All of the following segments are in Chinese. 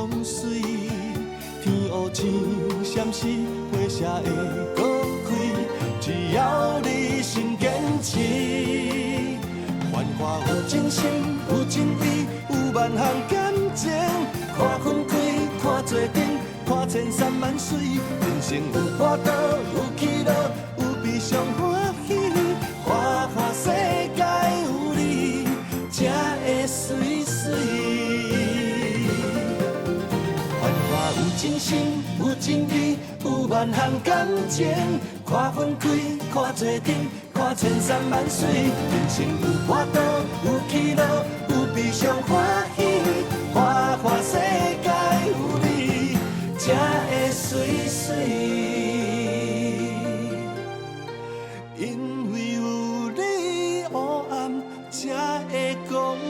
相随。天黑青闪时，花谢会搁开，只要你心坚持。繁华有真心，有真意，有万项感情，看分开，看做阵，看千山万水，人生有波涛，有起落，有悲伤欢喜，花花世界有你，才会水水。繁华有真心，有真意，有万项感情，看分开，看做阵，看千山万水，人生有波涛，有起落，有悲伤欢喜，花花世界有你，才会水水。因为有你，黑暗才会光明。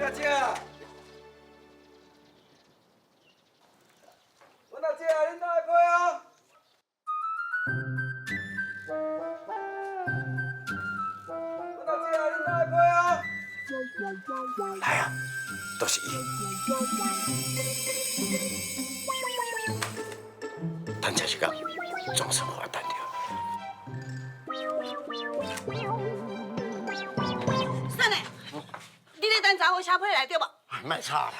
大姐，阮大姐，恁哪会配啊？阮大姐，恁哪会配啊？来啊，都是伊。等这一天，总算我等着。啥呢？你咧等查某车配来对无？莫吵啦！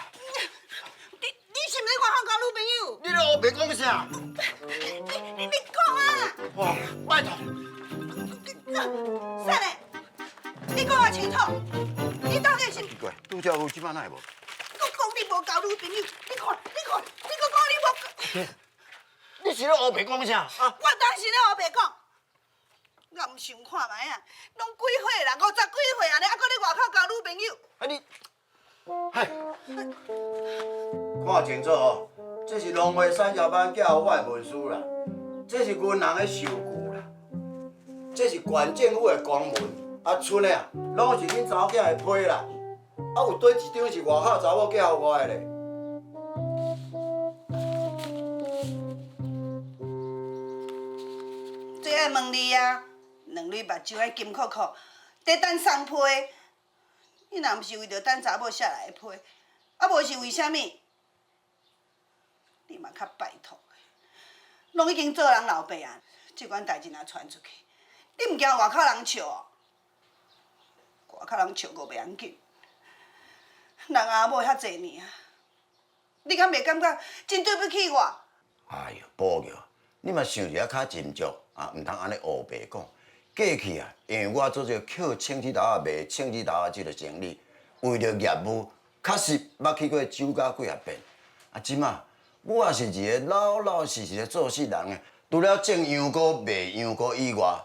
你是毋是外口交女朋友？你咧黑白讲啥？你讲啊！哇，拜托！啥呢？你讲我清楚，你到底是？奇怪，拄则有即摆哪会无？我讲你无交女朋友，你讲，你讲你无。你是咧黑白讲啥？啊！我当时咧黑白讲，我唔想看卖啊，拢几岁啦，50几岁安尼，还搁咧外口交女朋友。啊你，嗨，看清楚哦，这是龙华产业班寄互我的文书啦，这是银行的收据啦，这是县政府的公文，啊剩的啊，拢是恁查某囝的批啦，啊有对一张是外口查某寄互我的咧。最爱问你啊，两蕊目睭爱金酷酷，在等送批。你若毋是为着等查某下来的批，啊无是为虾米？你嘛较拜托的，拢已经做人老爸啊，这款代志若传出去，你毋惊外口人笑哦？外口人笑过袂要紧，人阿某遐济年啊，你敢袂感觉真对不起我？哎呦，宝玉，你嘛想一下较斟酌啊，唔通安尼黑白讲。过去啊，因为我做这扣枪子头啊、卖枪子头啊这个生意，为了业务，确实捌去过酒家几啊遍。啊，即马我也是一个老老实实的做事人诶，除了种羊羔、卖羊羔以外，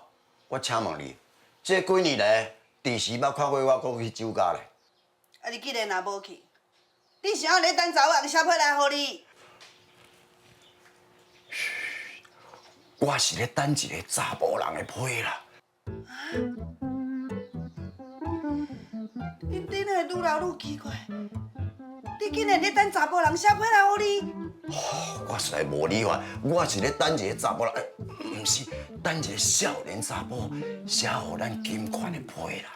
我请问你，这几年来，第时捌看过我搁去酒家咧？啊，你既然若无去，你想要咧等查某人写批来互你？我是咧等一个查甫人的批啦。你哪会愈老愈奇怪？你竟然咧等查甫人写批来互你？我实在无理解，我是咧等一个查甫人，毋是等一个少年查甫写互咱金款的批啦。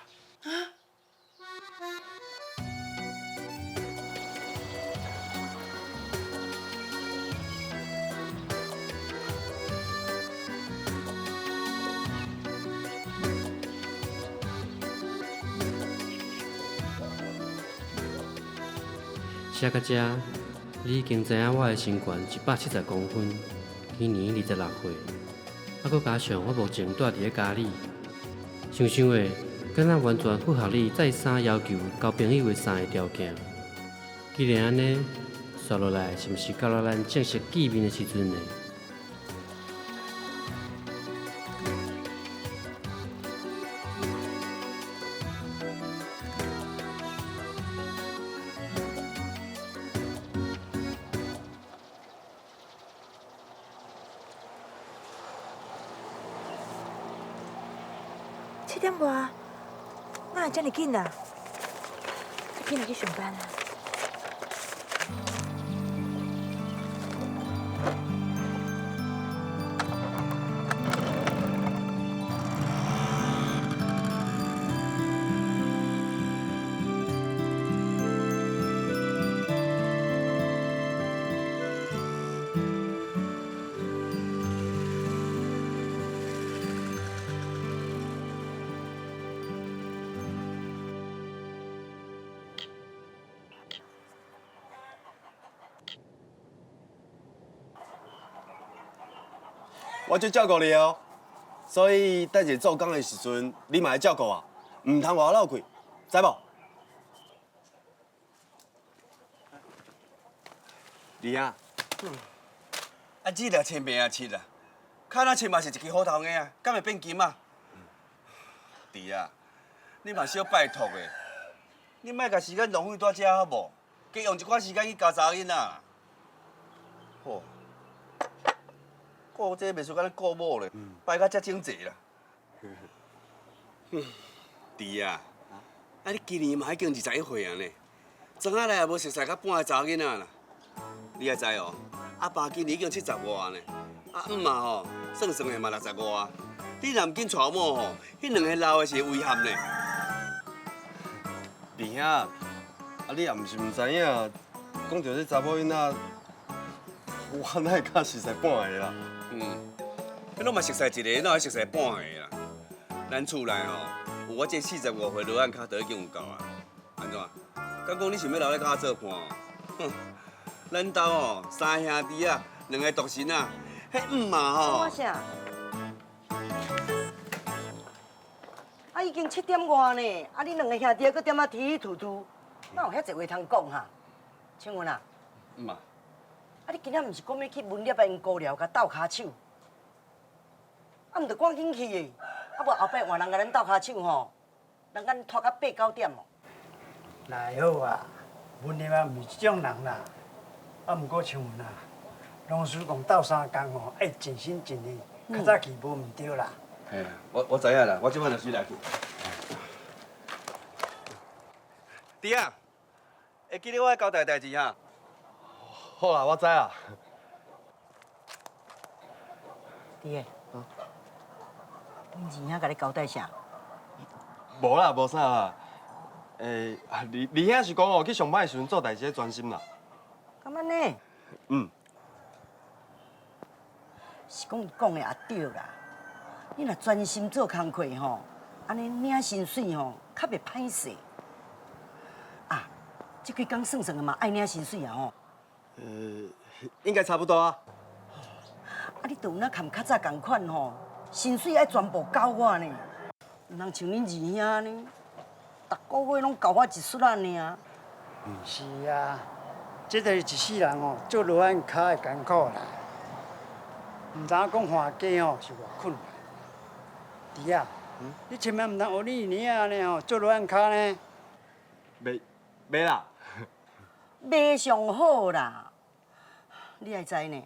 写到这，你已经知影我的身悬170公分，今年26岁，啊，佮加上我目前住伫咧家里，想想的，敢若完全符合你再三要求交朋友的3个条件。既然安尼，刷落来是毋是到了咱正式见面的时阵呢？7点外，哪会这么紧啊？紧来去上班啊？我就照顾你哦，所以等下做工的时阵，你嘛要照顾我，唔通外漏气，知无？你啊，啊，这条青命啊切啦，看那青嘛是一支好头的啊，敢会变金啊？弟啊，你嘛小拜托的，你莫甲时间浪费在遮好无？加用一寡时间去教查囡仔。好。顾这袂输甲咱顾某咧，摆甲遮整齐啦。弟啊，啊你今年嘛已经21岁啊呢，庄仔内也无熟识甲半个查囡仔啦。你也知哦，阿爸今年已经70外呢，啊姆嘛吼，算算的嘛60外。你若唔紧娶某吼，迄2个老的是会遗憾呢。弟兄，啊你也唔是唔知影，讲到这查某囡仔，我哪会较熟悉半个啦？迄拢嘛熟悉一个，哪会熟悉半个啦？咱厝内吼，有我这45岁罗汉卡都已经有够啊。安怎？敢讲你想要留咧家做伴？哼，咱家吼3兄弟啊，2个独生啊，迄姆嘛吼。我啥？啊，已经7点外呢，啊，你2个兄弟搁踮啊提提吐吐，哪有遐济话通讲哈？请问啊？嘛。啊，你今仔毋是讲要去文业的因姑寮甲斗骹手？啊，毋着赶紧去的，啊无后摆换人甲咱斗骹手吼，人甲拖到8、9点哦。那好啊，文业啊，毋是这种人啦。啊，毋过像阮啊，老师讲斗相共吼，爱尽心尽力，较早起无毋对啦。嘿，我知影啦，我即摆就随来去。弟啊，会记得我交代代志哈？好啦，我知啊。弟个，恁二兄甲你交代啥？无啦，无啥啦。二兄是讲哦，去上班的时阵做代志要专心啦。咁安尼？是讲伊讲的也对啦。你若专心做工课吼，安尼领薪水吼，较袂歹势。啊，这几工算算的嘛，爱领薪水啊吼。应该差不多啊。啊，你都有那含较早共款吼，薪水爱全部交我呢，毋通像恁二兄呢，逐个月拢交我一撮仔尔。是啊，这就是一世人哦，做罗汉卡的艰苦啦。毋知影讲花家哦是偌困难。弟啊，你千万毋通学你二兄呢吼，做罗汉卡呢。袂啦。袂上好啦，你会知呢？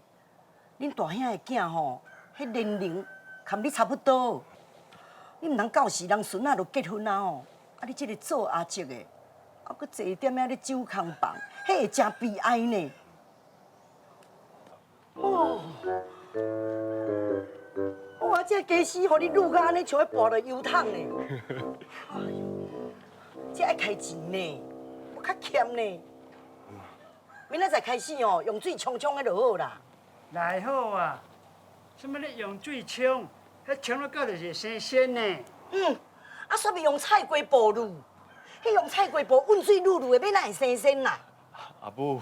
恁大兄的囝吼，迄年龄含你差不多，你毋通到时人孙仔就结婚啊吼，啊你这个做阿叔的，啊搁坐踮遐咧酒空房，迄会真悲哀呢。哦，我这家私，互你愈甲安尼像要跋落油桶呢。哎呦，这爱开钱呢，我较欠呢。明仔载开始哦，用水冲冲的就好啦。来好啊，什么咧用水冲，迄冲了到就是生鲜呢。啊，煞袂用菜瓜布卤，迄用菜瓜布温水卤卤的，要哪会生鲜啦？阿母，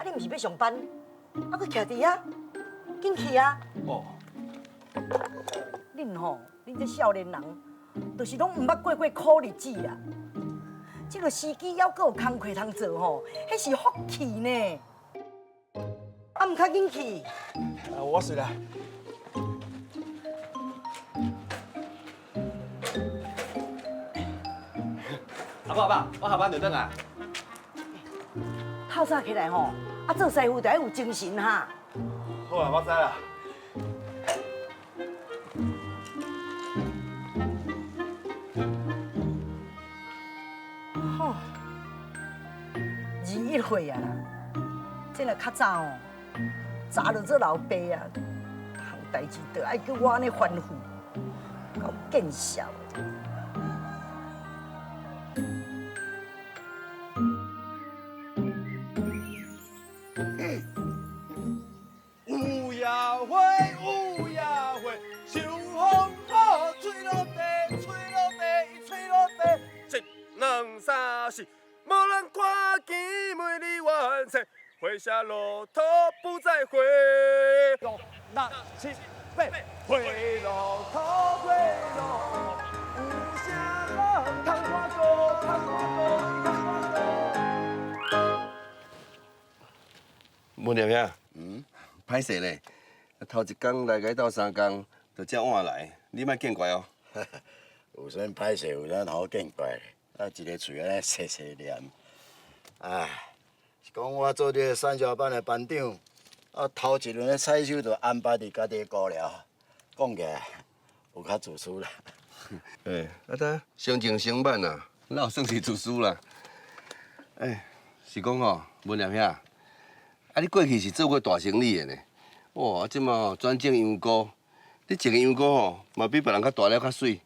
你毋是要上班，啊，佫徛伫遐，紧去啊！哦，恁吼，恁这少年人，就是拢毋捌过苦日子啦。这个司机还佫有工课通做吼，迄是福气呢。啊，毋较紧去。我是啦。阿爸，我下班就转来。透早起来吼，啊做师傅就要有精神哈。好啊，我知啦。吼，21岁啊啦，这若较早哦，早就做老爸啊，项代志就爱叫我安尼吩咐，够见笑。有呀花，有呀花，秋风好，吹落地，吹落地，吹落地。一、两、三、四，无人看见美丽完成，回下路途不再回。六、七、八，回路途，回路，有啥人通看过，通看过，通看过。文念兄，歹势咧，头一工来个到3工，就这晚来，你莫见怪哦。有啥歹势，有啥好见怪咧？啊，一个嘴安尼细细念。唉，是讲我做这个产销班的班长，啊，头一轮的采收就安排伫家己的姑寮，讲起来有较自私啦。啊，当相情相伴啊，哪有算是自私啦？是讲吼，文念兄，啊，你过去是做过大生意的呢？哇，即马转种羊羔，你种的羊羔吼，嘛比别人较大了较水。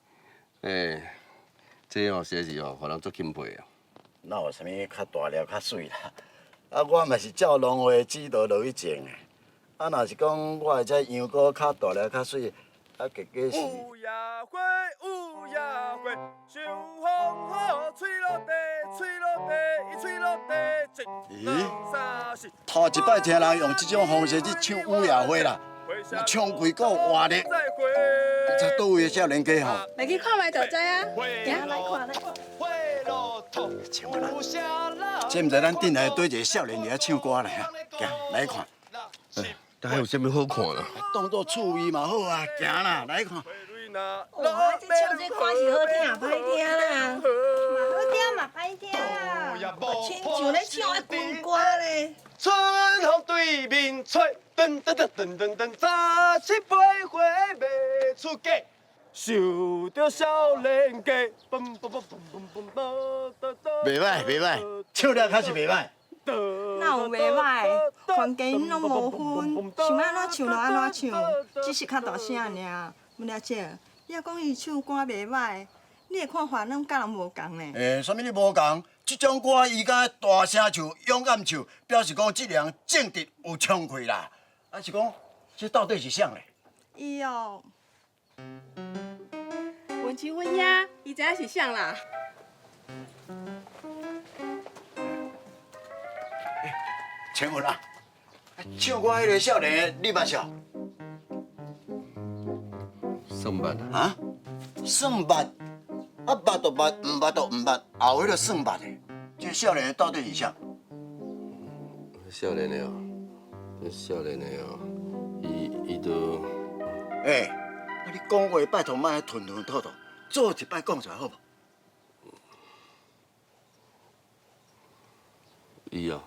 这实在是互人足钦佩啊。哪有啥物较大了较水啦？啊，我嘛是照农会指导落去种的。啊，若是讲我的这羊羔较大了较水，啊，结果是。有呀花，有呀花，秋风好，吹落地，吹落地，伊吹落地。一、两、三、四。头一摆听人用这种方式去唱《乌鸦花》啦，唱几个活力，才倒位的少年家吼。来去看卖就知啊，行来看来看。唱啦，这毋知咱镇内对一个少年伫遐唱歌咧，行来看。但还有啥物好看啦？当作趣味嘛好啊，行啦，来看。哦，这唱这歌是好听也歹听啦，嘛好听嘛歹听啦，亲像咧唱的军歌咧。春风对面吹，噔噔噔噔噔噔，早起飞花卖出价，受着少年家，嘣嘣嘣嘣嘣嘣嘣。袂歹袂歹，唱了确实袂歹。哪有袂歹？关键因拢无分，想要安怎唱就安怎唱，只是较大声尔。文了姐，你若讲伊唱歌袂歹，你的看法拢甲人无共呢？啥物你无共？这种歌伊敢大声唱、勇敢唱，表示讲这人正直有聪慧啦。啊是讲，这到底是啥嘞？伊哦，文青文呀，伊知影是啥啦？请问啊，唱歌迄个少年你捌晓？算捌啊？啊？算捌？啊捌就捌，唔捌就唔捌，后迄个算捌的，这少年到底是啥？少年的哦，少年的哦，伊都啊你讲话拜托莫吞吞吐吐，做一摆讲出来好无？伊哦。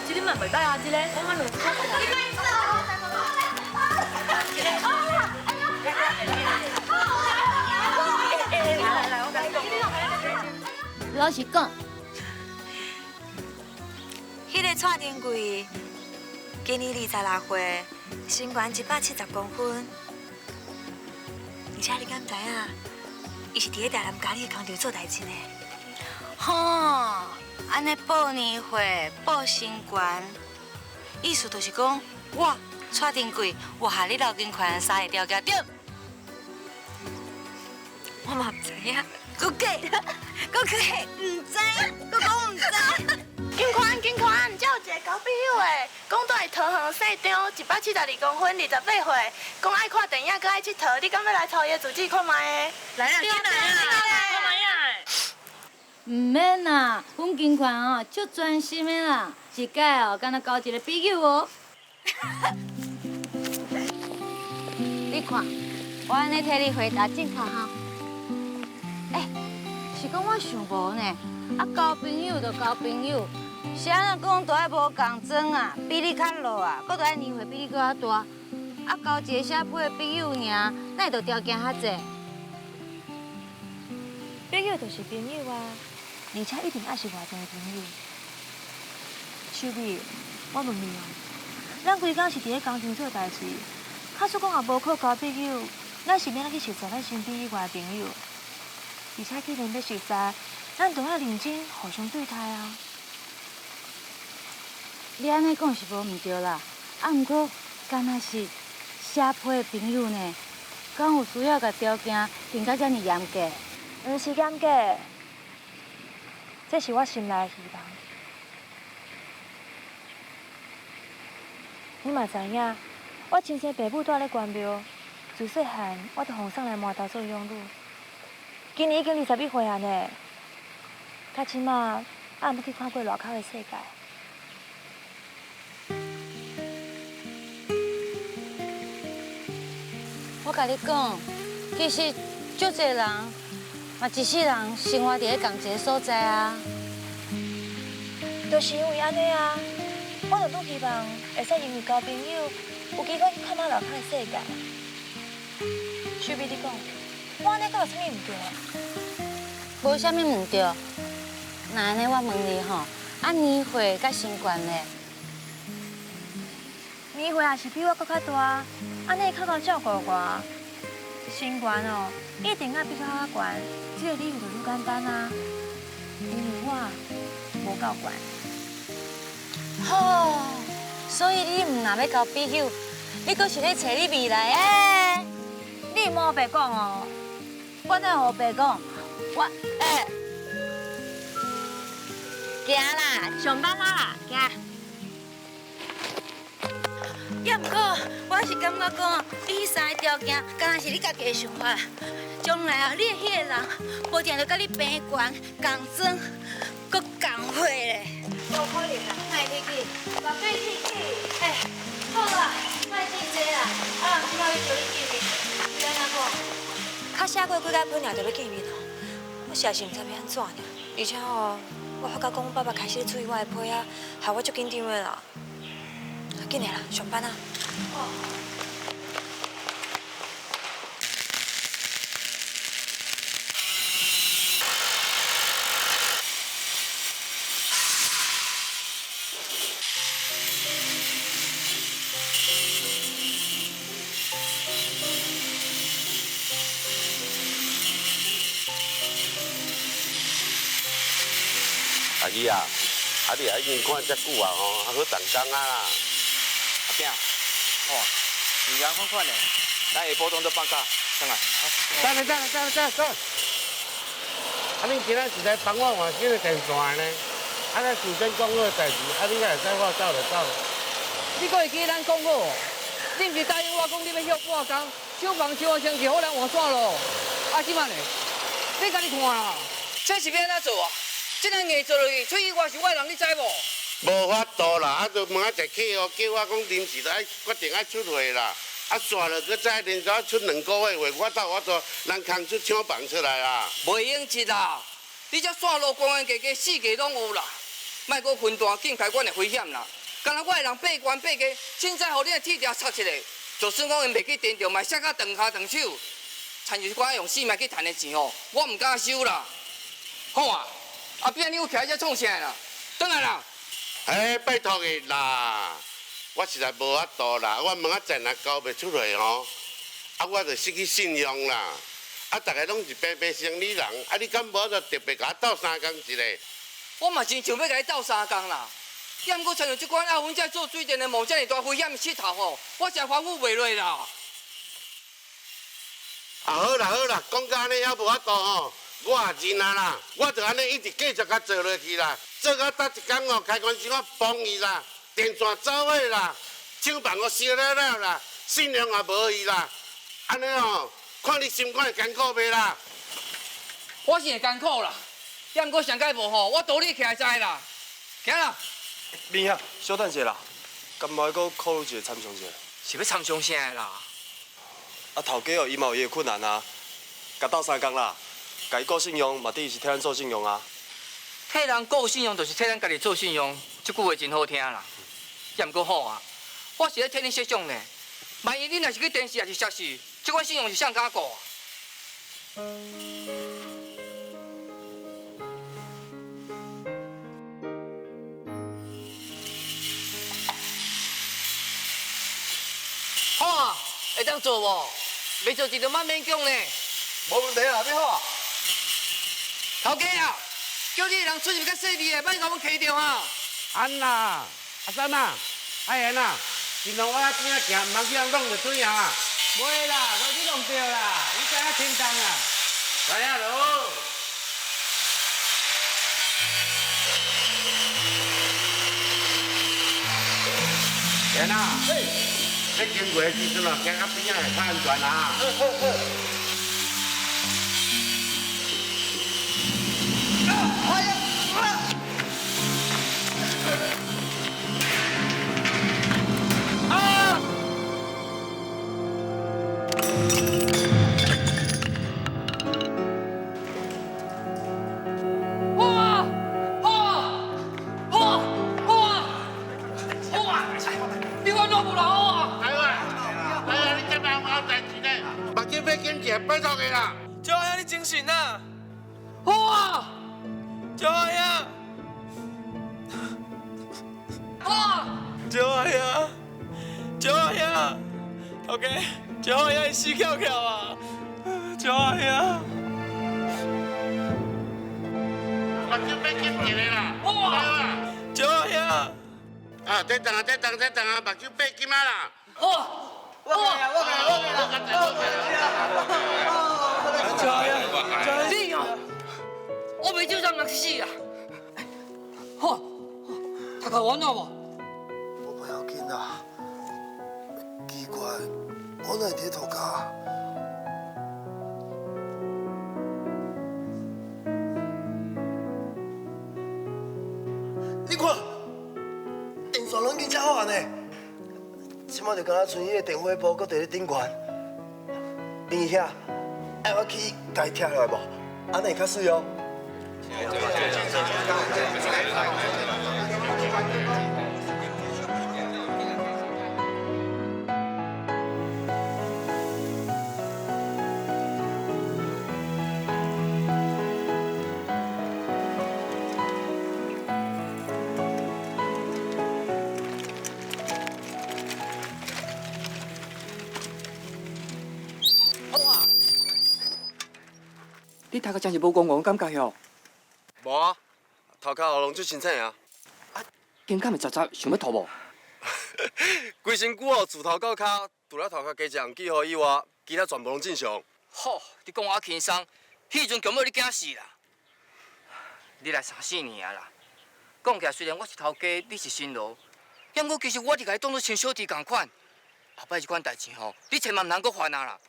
这个嘛袂歹啊，这个我们两个。老实讲，迄个蔡丁贵，今年26岁，身高170公分，而且你敢知影，伊是伫咧台南家里的工厂做代志呢。吼，安尼报年会、报新冠，意思就是讲，我蔡丁贵，我下你老金款3个条件对。我嘛唔知影。佮假，佮假，唔知，佮讲唔知。金宽，这有一个交朋友诶，讲住伫桃园市场172公分，28岁，讲爱看电影，佮爱佚佗，你敢要来抄伊的自己看卖诶？来啊，进来啊，看卖啊！唔免啦，阮金宽哦，足专心的啦，一届哦，敢若交一个朋友哦。你看，我安尼替你回答正确哈。是讲我想无呢，交朋友就交朋友，是安怎讲都爱无共种啊，比你较老啊，搁都爱年岁比你搁较大，交一个写批的朋友尔，哪会着条件较济？朋友就是朋友啊，而且一定爱是外地的朋友。秀美，我问你哦，咱规工是伫咧工厂做代志，假使讲也无靠交朋友，咱是免去熟悉咱身边以外的朋友。而且既然要熟悉，咱就要认真互相对待啊。你安尼讲是无毋对啦，毋过敢若是写批的朋友呢，敢有需要甲条件定到遮尔严格？毋是严格，这是我心内的希望。你嘛知影，我亲生爸母住咧关庙，自细汉我就奉送来麻豆做养女。今年已经21岁啊呢，到即马也毋去看过外口的世界。我甲你讲，其实足侪人嘛一世人生活伫咧同一个所在啊。就是因为安尼啊，我就愈希望会使因为交朋友，有机会去看卖外口的世界。秀美，你讲，我安尼敢有啥物毋对啊？无啥物毋对。那安尼我问你吼，年岁甲身悬咧？年岁也是比我搁较大，安尼较好照顾我。身悬哦，一定要比较悬，这个理由就愈简单啊。因为我无够悬。吼，所以你毋若要交朋友，你搁是咧找你未来你莫白讲哦，我哪有白讲？我行啦，上班啦，行。也毋过，我是感觉讲，你迄三个条件，敢若是你家己的想法。将来啊，你的迄个人，无定着甲你平悬、共种、搁共岁咧。无可能啦，莫去去，绝对去去。好啦，莫真济啦，人即摆要叫你见面，你安怎讲？较写过几间本，就要见面哦。我实在是毋知要安怎呢。而且哦，我发觉讲我爸爸开始处理我的批啊，害我足紧张的啦。紧点啦，上班啊。阿姨啊，你也已经看遮久啊吼，好动工啊啦。阿囝，哦，时间款款的，咱下晡中就放假，上来。走。你今仔是来帮我换这个电线呢？咱事先讲好的代志，你才会使我走就走。你搁会记咱讲好哦？你毋是答应我讲你要休半工，小房休1星期，好人换线咯。即摆呢？你家己看啦。这是要安怎做啊？这样硬做落去，出意外是我的人，你知无？无法度啦，就问一客户，叫我讲临时爱决定爱出货啦。线了，佮再连续出2个月话，我都人空出抢房出来啊！袂用急啦，你这线路关家4家拢有啦，莫搁分段境界阮的危险啦。敢若我的人爬关爬家，凊彩互你的铁条插一个，就算讲因袂去电着，嘛摔甲断骹断手，参就是我用性命去赚的钱哦，我唔敢收啦。好啊，后壁你有徛在创啥啦？转来啦！拜托你啦！我实在无法度啦，我问钱也交袂出来吼，我就失去信用啦。大家拢是平平生理人，你敢无就特别甲我斗3工一个？我嘛真想要甲你斗3工啦，也毋过像即款阿文在做水电的冒遮尔大危险的佚头吼，我实在防护袂落啦。好啦好啦，讲到安尼还无法度吼，我也认啊啦，我就安尼一直继续甲做落去啦，做到搭一工哦，开关时我崩去啦，电线走火啦，厂房我烧了了啦，信用也无去啦，安尼哦，看你心肝会艰苦袂啦？我是会艰苦啦，也毋过上届无吼，我倒你起来知啦，行啦。明兄，小等者啦，敢莫搁考虑一个参详者？是要参详啥啦？啊，头家哦，伊嘛有伊的困难啊，甲斗3工啦，甲伊顾信用，嘛等于是替咱做信用啊。替人顾信用，就是替咱家己做信用，这句话真好听啦。也毋过好啊，我是咧替你设想呢。万一你若是去电视也是涉事，这款信用是谁敢顾啊？好啊，会当做无？袂做就莫勉强呢。无问题啦，变好啊。头家啊，叫你人出入较细致的，莫甲阮欺着啊。安啦，阿三啊，爱言啊，尽量我边仔行，唔通去人弄着水啊。袂啦，都你弄着啦，你知影轻重啊。来啊，喽！言啊，你经过的时阵哦，行到边仔会较安全啊。拜托你啦！赵阿兄，你精神啊！好啊！赵阿兄，好啊！赵阿兄，赵阿兄，头家，赵阿兄死翘翘啊！赵阿兄，目睭要紧一个啦！好啊！赵阿兄，啊，这等啊，目睭8金啊啦！好。赵阿兄，你哦，我袂就让人死啊！好，头壳完了无？我不要紧啦，奇怪，我哪会伫涂骹？你看，电线拢已经好完呢，即摆就敢若剩迄个电火煲，搁伫咧顶悬。边遐，爱我去甲伊拆下来无？安尼会较水哦。你头壳真是无讲我感觉哟。无啊，头壳喉咙最清醒啊。今敢会杂想要吐无？规身躯哦，自头到脚，除了头壳加一项记号以外，其他全部拢正常。好，你讲我轻松，迄阵根本你惊死啦！你来3、4年啊啦。讲起来，虽然我是头家，你是新郎，不过其实我伫甲你当作亲小弟同款。后摆这款代志吼，你千万唔通搁犯啊啦！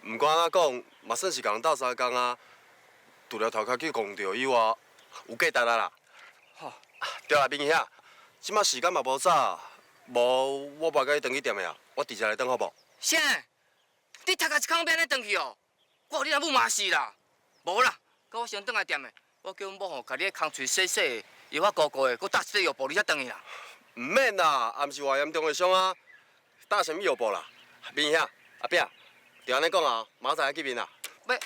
毋管安怎讲，嘛算是共人斗3工啊。除了头壳去讲着以外，有价值啊啦。好，对啦，明兄，即马时间嘛无早，无我跋甲你转去店的啊，我直接来转好无？啥？你头壳一空变咧转去哦？我互你阿母骂死啦！无啦，甲我先转来店的，我叫阮某吼，甲你个空喙洗洗，药啊糊糊的，搁搭一个药布，你才转去啦。唔免啦，也毋是偌严重的伤啊。打什么药布啦？明兄，阿炳，就安尼讲啊，马上来见面啦。要。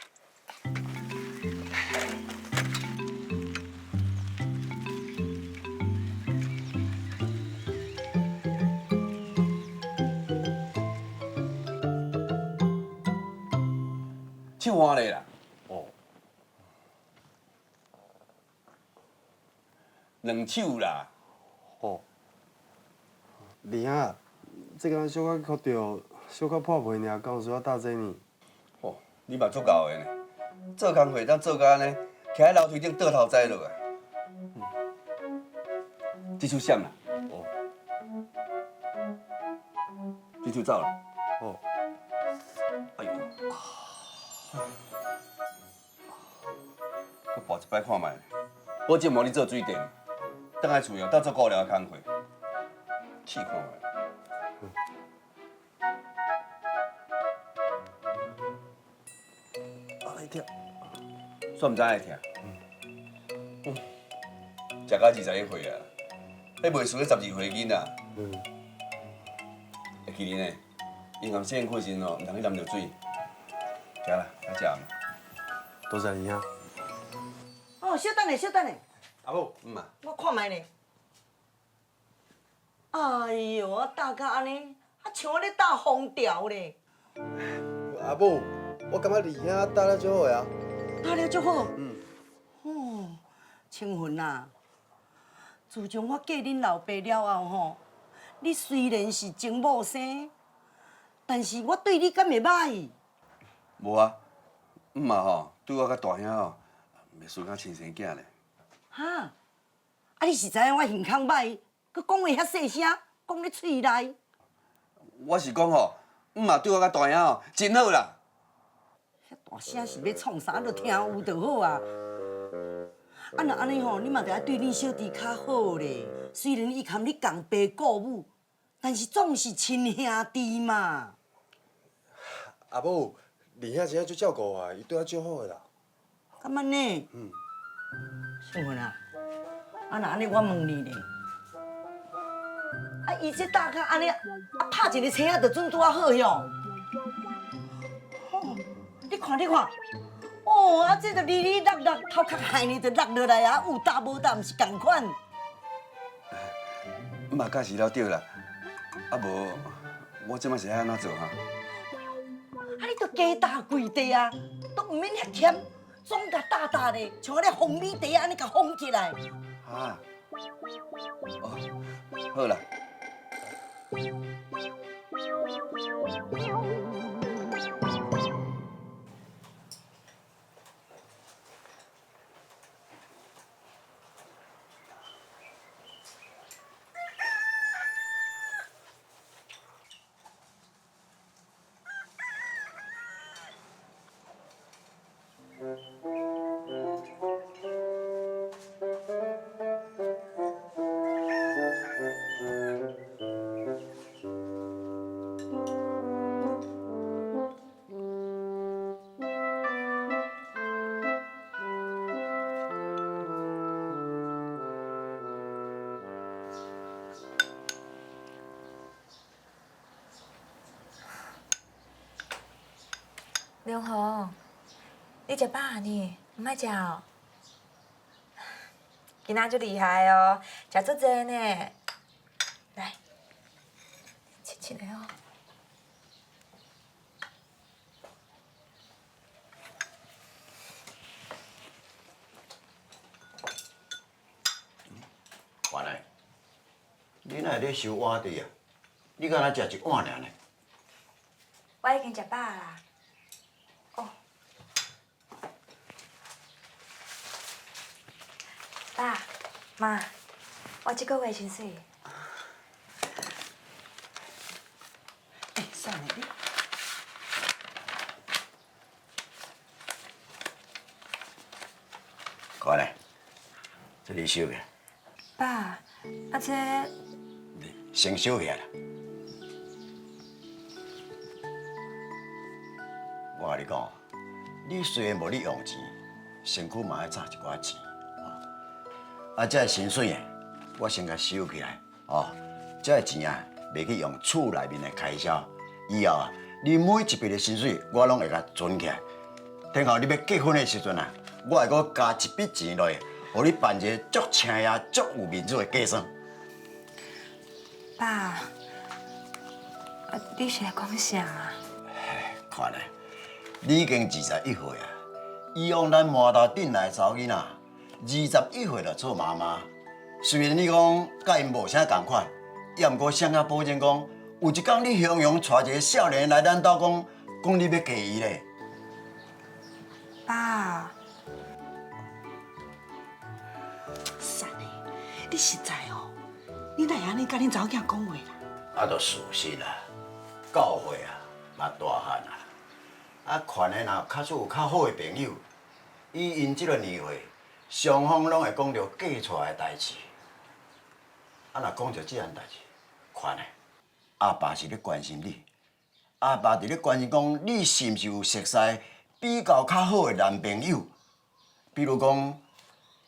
唱花嘞啦。哦。 两手啦。哦。明兄，这个小可哭着，小可破皮尔，敢有需要大这呢？哦，你嘛足够的呢，做工课当做到安尼，徛喺楼梯顶倒头栽落来。这手闪啦，哦，这手走啦，哦，哎呦，搁跋一摆看卖，保证无你做水电，等来厝用当做无聊的工课，试看卖。爱听，煞毋知爱听。食到21岁啊，迄袂输迄12岁囡仔。会记哩呢，银行线开时哦，毋通去淋着水。行啦，来食嘛。多谢你啊。哦，小等下，小等下，阿母，啊。我看卖呢。哎呦，啊打甲安尼，啊像咧打风条咧。阿母，我感觉二兄打了足好呀。打了足好。哦，青云啊，自从我嫁恁老爸了后吼，你虽然是情某生，但是我对你敢会歹？无啊，吼，对我甲大兄吼，袂输甲亲生囝咧。哈，啊你是知影我形空歹，佮讲话遐细声，讲咧喙内。我是讲吼，对我甲大兄吼真好啦。大声是要创啥，就听有就好啊。啊，若安尼吼，你嘛得爱对恁小弟较好咧。虽然伊含你共爸顾母，但是总是亲兄弟嘛。阿母，二兄真正足照顾我，伊对我足好的啦。咁安尼？秀云啊，啊若安尼，我问你咧，啊伊这大家安尼，啊拍一个车仔就准拄啊好哟。你看，你看，哦，啊这就哩哩落落，头壳害呢就落落来啊，有搭无搭，毋是共款。假是了对啦，啊无，我即摆是爱安怎做哈？啊你都加大贵地啊，都毋免遐欠，总甲大大的，像咧红米茶安尼甲封起来。啊，哦，好啦。梁红，你食饱啊呢？唔爱食哦。今仔就厉害哦，食足济呢。来，亲亲的哦。原来，你哪会咧收碗底啊？你敢若食一碗尔呢？我已经食饱啦。哦。爸妈，我这个月薪水。算了你。看咧，这你收起，爸，啊这先收起来啦。我甲你讲，你虽然无你用钱，身躯嘛爱赚一寡钱。啊，这薪水啊，我先甲收起来，哦，这钱啊，袂去用厝内面的开销。以后啊，你每一笔的薪水，我拢会甲存起来。等候你要结婚的时阵啊，我会搁加一笔钱落去，互你办一个足清雅、足有面子的嫁妆。爸，啊你是在讲啥啊？看来，你已经21岁啊，以往咱麻豆镇内查某囡仔，21岁就做妈妈。虽然你讲甲因无啥共款，也毋过谁敢保证讲，有一天你雄雄带一个少年来咱兜讲你要嫁伊咧？爸，善的，你实在哦，你哪会安尼甲恁查某囝讲话啦？啊，著事实啦，教会啊，嘛大汉啊，啊，款的若假使有较好的朋友，以因即个年岁，双方拢会讲着嫁出来的代志。啊，若讲着即样代志，款的，阿爸是咧关心你，阿爸伫咧关心讲你是毋是有熟识比较较好的男朋友，比如讲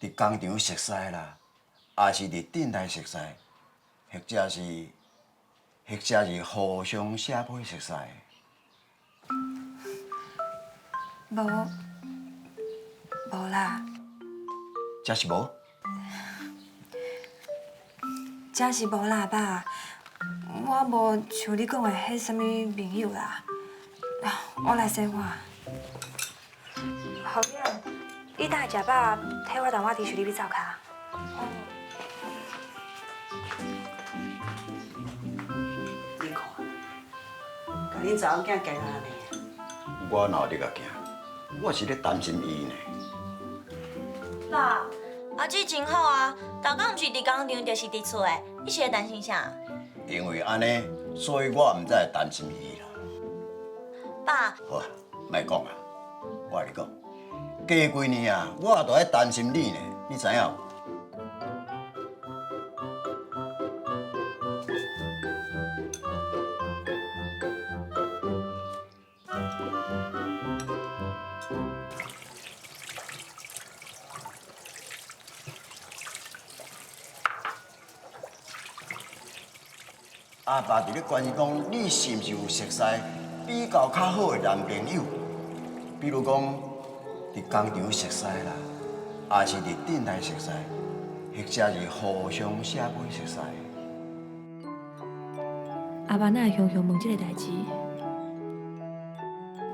伫工厂熟识啦，也是伫店内熟识，或者是互相写配熟识。无啦，这是无？真是无啦，爸。我无像你讲的迄什么朋友啦。我来洗碗。后面，你等下食饱，替我当我伫水里去灶骹。你看，甲恁查某囝惊安尼。我哪有咧甲惊？我是咧担心伊呢。爸，阿姊真好啊，大家毋是伫工厂，就是伫厝诶，你是咧担心啥？因为安尼，所以我毋知会担心伊啦。爸，好啊，莫讲啊，我甲你讲，加几年啊，我都在担心你呢，你知影无？阿爸伫咧关心讲，你是毋是有熟识比较较好的男朋友？比如讲，伫工厂熟识啦，也是伫店内熟识，或者是互相写配熟识。阿爸哪会常常问这个代志？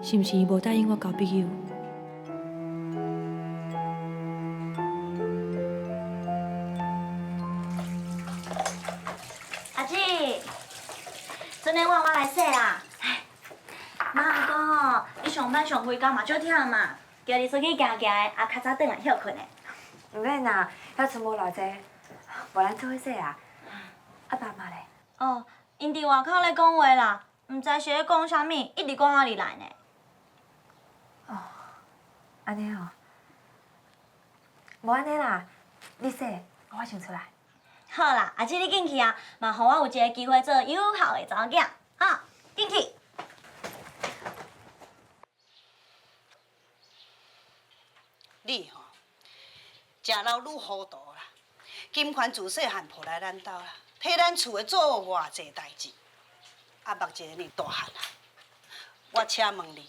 是毋是伊无答应我交朋友？阿姊，昨天我来洗啦。妈讲，你上班上回工嘛少忝嘛，叫你出去行行的，啊较早转来休困的。唔免啦，遐剩无偌济，无咱做伙洗啊。阿爸妈咧？哦，因伫外口咧讲话啦，毋知是咧讲啥物，一直讲到你来呢。哦，安尼哦。无安尼啦，你洗，我先出来。好啦，阿姊你进去啊，嘛，互我有一个机会做友好的查某囝，哈，进去。你吼，食老愈糊涂啦！金款自细汉抱来咱兜啦，替咱厝的做偌济代志，啊，目一个呢大汉啦。我请问你，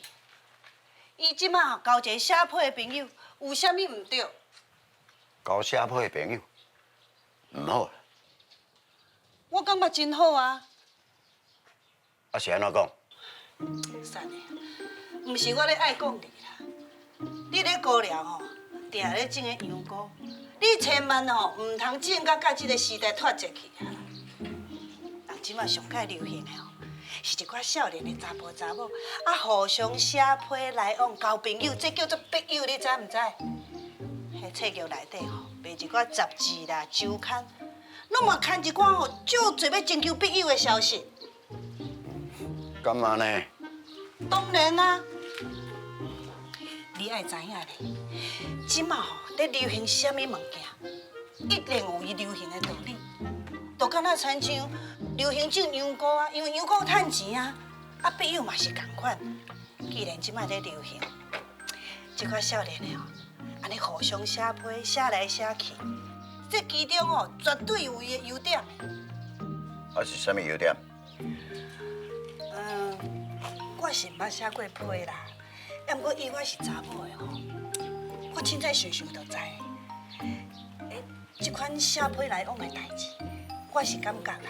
伊即马吼交一个写配的朋友，有啥物毋对？交写配的朋友，毋好啦。我感觉真好啊！啊是安怎讲？善的，毋是我咧爱讲你啦。你咧高寮吼，定咧种个羊菇，你千万吼唔通种甲即个时代脱节去啊！人即马上界流行的吼，是一寡少年的查甫查某啊，互相写配来往交朋友，这叫做笔友，你知毋知？迄册剧内底吼，卖一寡杂志啦、周刊，拢嘛刊一寡吼，足侪要征求笔友的消息。干嘛呢？当然啊。你爱知影咧，即马吼咧流行啥物物件，一定有伊流行的道理。就敢若亲像流行种羊菇啊，因为羊菇趁钱啊，啊笔友嘛是共款。既然即马咧流行，即款少年的吼，安尼互相写配，写来写去，这其中哦绝对有伊的优点。啊是啥物优点？我是毋捌写过配啦。毋过以我是查某的吼，我凊彩想想就知。即款写配来往的代志，我是感觉啦，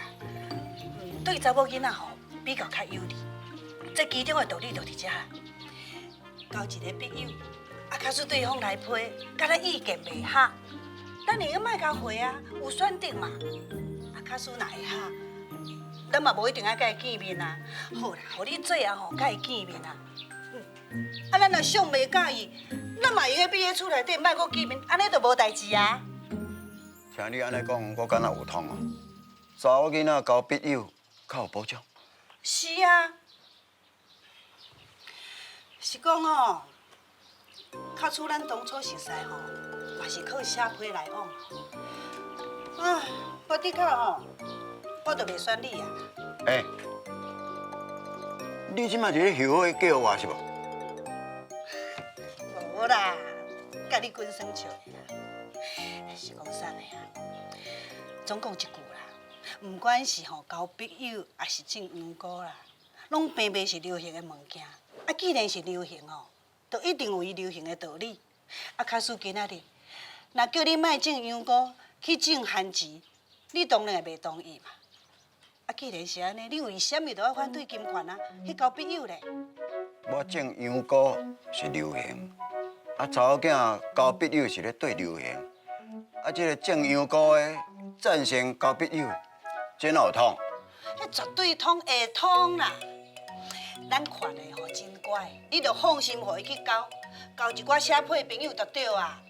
对查某囡仔吼比较较有利。这其中的道理就伫遮啦。交一个笔友，啊，假使对方来配，甲咱意见袂合，咱会用莫甲回啊，有选择嘛。啊，假使若会合，咱嘛无一定爱甲伊见面啊。好啦，互你最后吼甲伊见面啊。啊，咱若想袂介意，咱嘛用个闭喺厝内底，莫搁见面，安尼就无代志啊。听你安尼讲，我敢若有通哦。查某囡仔交笔友，较有保障。是啊，是讲吼，较厝咱当初熟识吼，嘛是靠写批来往。啊，我的确吼，我就袂选你啊。哎，你即摆是咧后悔叫我是无？无啦，甲你滚算笑的啦。是讲啥的啊？总讲一句啦，不管是吼交笔友，还是种羊菇啦，拢平平是流行的物件。啊，既然是流行哦，就一定有伊流行的道理。啊，假使今仔日，若叫你莫种羊菇，去种番薯，你当然会袂同意嘛。啊，既然是安尼，你为什么都要反对金款啊？去交笔友咧？我种羊菇是流行，啊，查某囝交笔友是咧对流行，啊，这个种羊菇的赞成交笔友，这哪有通？迄绝对通会通啦！咱款的吼真乖，你着放心，互伊去交，交一寡写配朋友就对啊。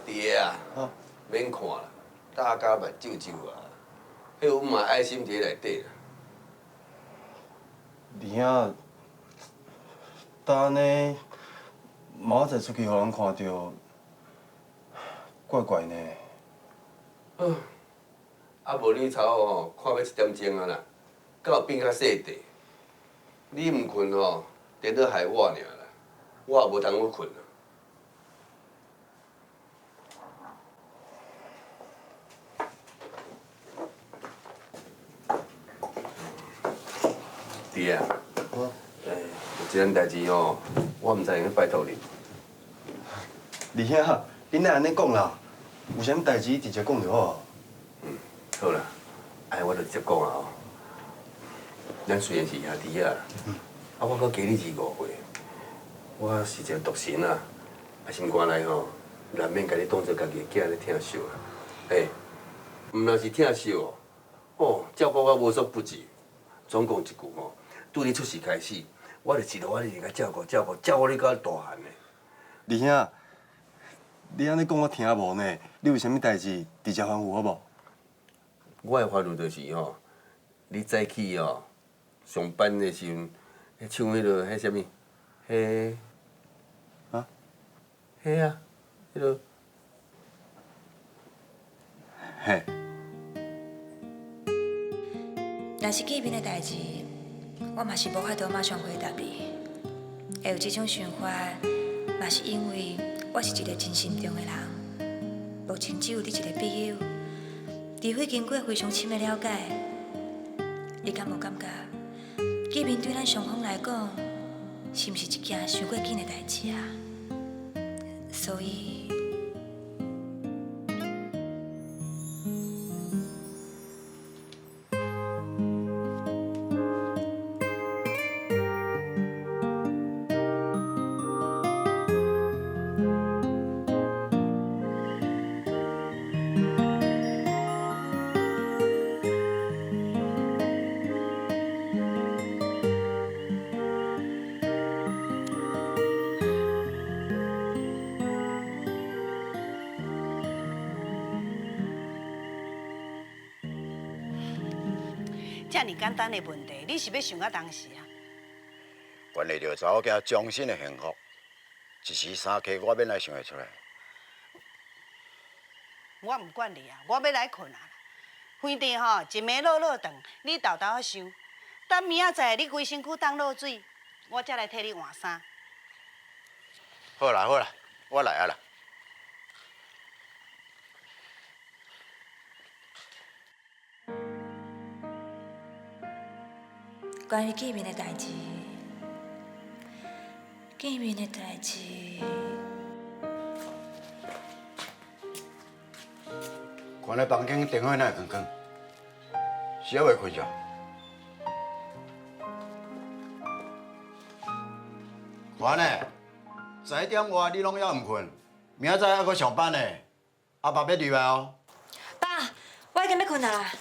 爹啊，免看啦，大家目睭睭啊，迄有嘛爱心伫内底啦。弟兄，但安尼，明仔载出去互人看到，怪怪呢。啊无你操吼，看要1点钟啊啦，敢有变较细地？你毋困吼，颠倒害我尔啦，我也无通去困啦。爹啊，有一件代志吼，我毋知用去拜托你。弟兄，恁哪安尼讲啦？有啥物代志直接讲就好。好啦，哎，我就直接讲啊吼。咱虽然是兄弟啊，我搁加你2、5岁，我是一个独生啊，心肝内吼，难免甲你当做家己的囝咧疼惜啦。嘿，毋若是疼惜哦，照顾我无所不至。总讲一句吼，对你出世开始，我就一路我咧甲照顾，照顾你到大汉的。弟兄，你安尼讲我听无呢？你有啥物代志直接吩咐好无？我的烦恼就是吼，你早起吼上班的时阵，唱迄落迄啥物，迄啊，迄啊，迄落。嘿。若是见面的代志，我嘛是无法度马上回答你。会有这种想法，嘛是因为我是一个真心重的人，目前只有你一个笔友。除非经过非常深的了解，你敢无感觉见面对咱双方来讲，是毋是一件伤过紧的代志啊？所以。这尔简单的问题，你是要想到当时啊？关系到查某囝终身的幸福，一时三刻我免来想会出来。我唔管你啊，我要来困啊！饭店吼一暝落落长，你豆豆啊想。等明仔载你规身躯当落水，我才来替你换衫。好啦好啦，我来啊啦。关于见面的代志，见面的代志。看咧房间电话哪会关关？是还未开着？看呢，11点外你拢还毋困，明仔载还阁上班呢，阿爸要入来哦。爸，我已经要困啊啦。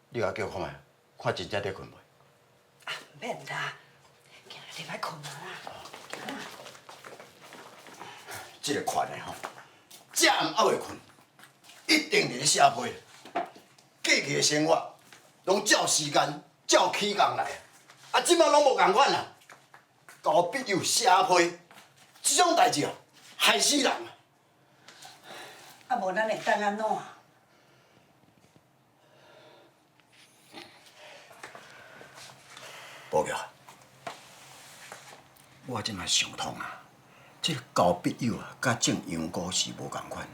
你甲叫看觅，看真正在困袂？免啦，今日你莫困啊啦。这个款的吼，这暗还未困，一定伫咧写批。过去的生活拢照时间、照起工来，啊，即摆拢无共款啦。交笔友写批，这种代志哦，害死人啊！啊，无咱会当安怎？宝玉，我即摆想通啊，这个交笔友啊，甲种羊菇是无共款。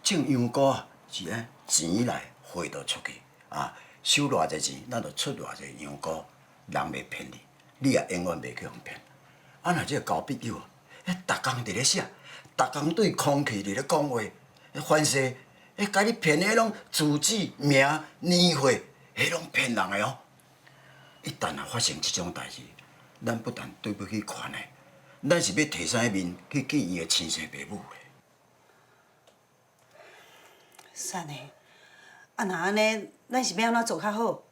种羊菇啊，是钱来花到出去啊，收偌济钱，咱就出偌济羊菇，人袂骗你，你也永远袂去互骗。啊，若这个交笔友啊，逐工伫咧写，逐工对空气伫咧讲话，凡是甲你骗的迄种字迹、名、年岁，迄拢骗人的哦。一旦啊发生这种代志，咱不但对不起款的，咱是要提啥面去见伊的亲生爸母的。善的，啊那安尼，咱是要安怎做较好？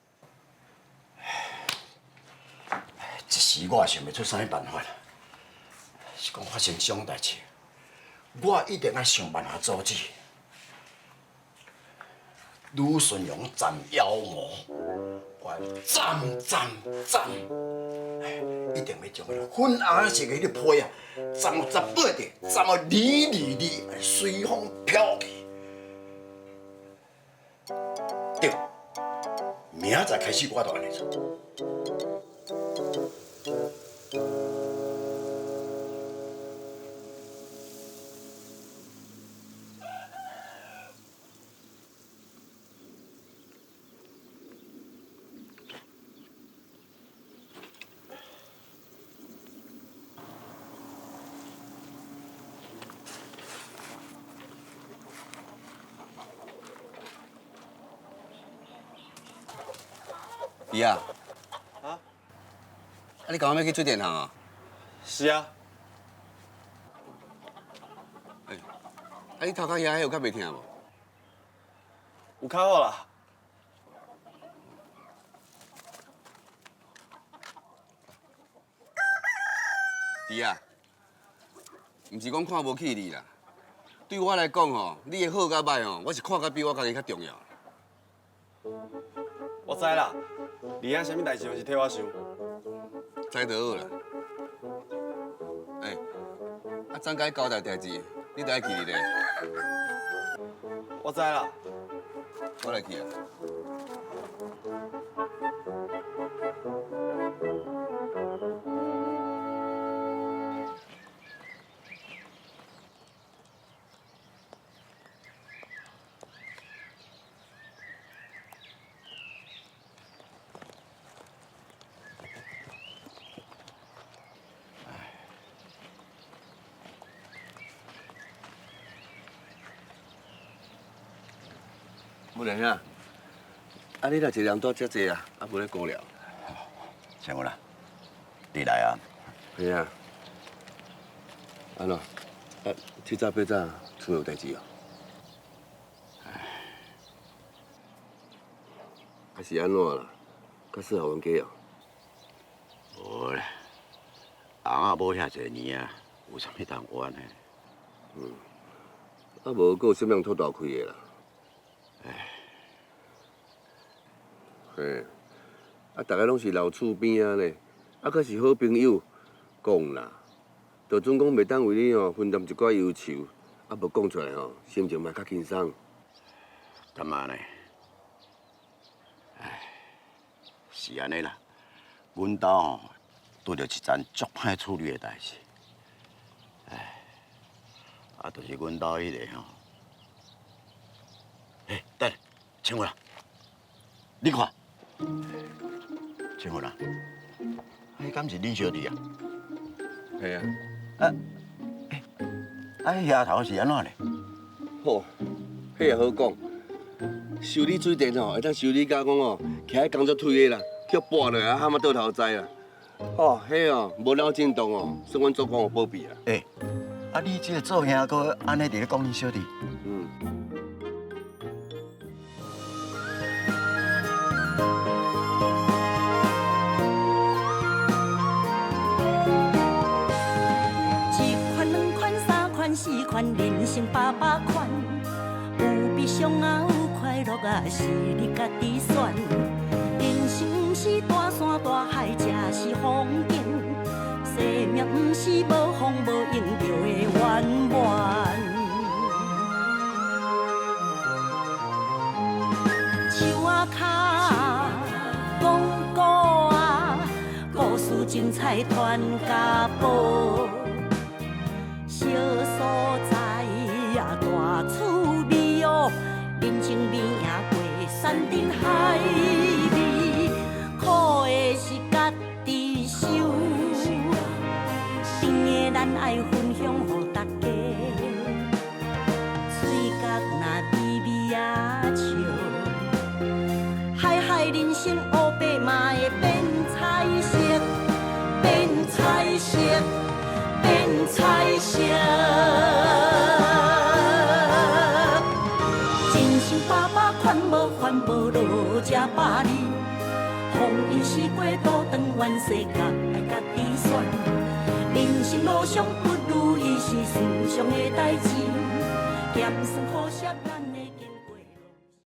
一时我也想袂出啥物办法啦。是讲发生这种代志，我一定要想办法阻止。吕顺荣斩妖魔，我斩，一定要将迄粉红色的迄个皮啊，斩到18地，斩到哩，随风飘去。对，明仔载开始我就安尼做。弟啊，啊你赶快要去水电行啊？是啊。你头壳遐有较袂疼无？有较好啦。弟啊，毋是讲看无起你啦，对我来讲吼，你的好甲歹吼，我是看甲比我家己较重要。我知啦，你啊，啥物代志拢是替我想。知就好啦。张解交代代志，你就爱去咧。我知啦。我来去啊。不然啊，你若一人多遮济啊，无咧顾了。像我啦，你来啊。是啊。安怎？七早八早厝有代志哦。还是安怎啦？较适合阮家哦。无啦，翁仔无遐侪年啊，有啥物通冤的？无阁有啥物通托大开的啦？嘿，大家拢是老厝边啊呢，可是好朋友，讲啦，就准讲袂当为你分担一寡忧愁，无讲出来心情嘛较轻松。干嘛呢？哎，是安尼啦。阮兜哦，拄着一件足歹处理的代志。哎，就是阮兜迄个吼。哎，等，请我啦。你看，请我啦。迄敢是恁小弟啊？系啊。迄丫头是安怎嘞？好，迄也好讲。修理水电吼，会当修理甲讲哦，徛喺工作腿的啦，叫拔落来啊，喊么倒头栽啦。哦，迄哦，无了震动哦，算阮做工有保庇啦。你这个做兄哥安尼伫咧讲恁小弟？4款人生800款，有悲伤啊，有快乐啊，是你家己选。人生不是大山大海，才是风景。生命不是无风无影就会圆满。树仔脚，讲古啊，故事精彩传家宝。小所在呀，大趣味哦，人情味也过山珍海味，苦的是家己受，甜的咱爱分享予大家，嘴角若微微啊笑，海人生黑白嘛会变彩色，变彩色。变彩色，人生800款，无烦无恼，吃百里。风雨是过，倒转弯世界爱家己选。人生路上不如意是寻常的代志，咸酸苦涩咱的。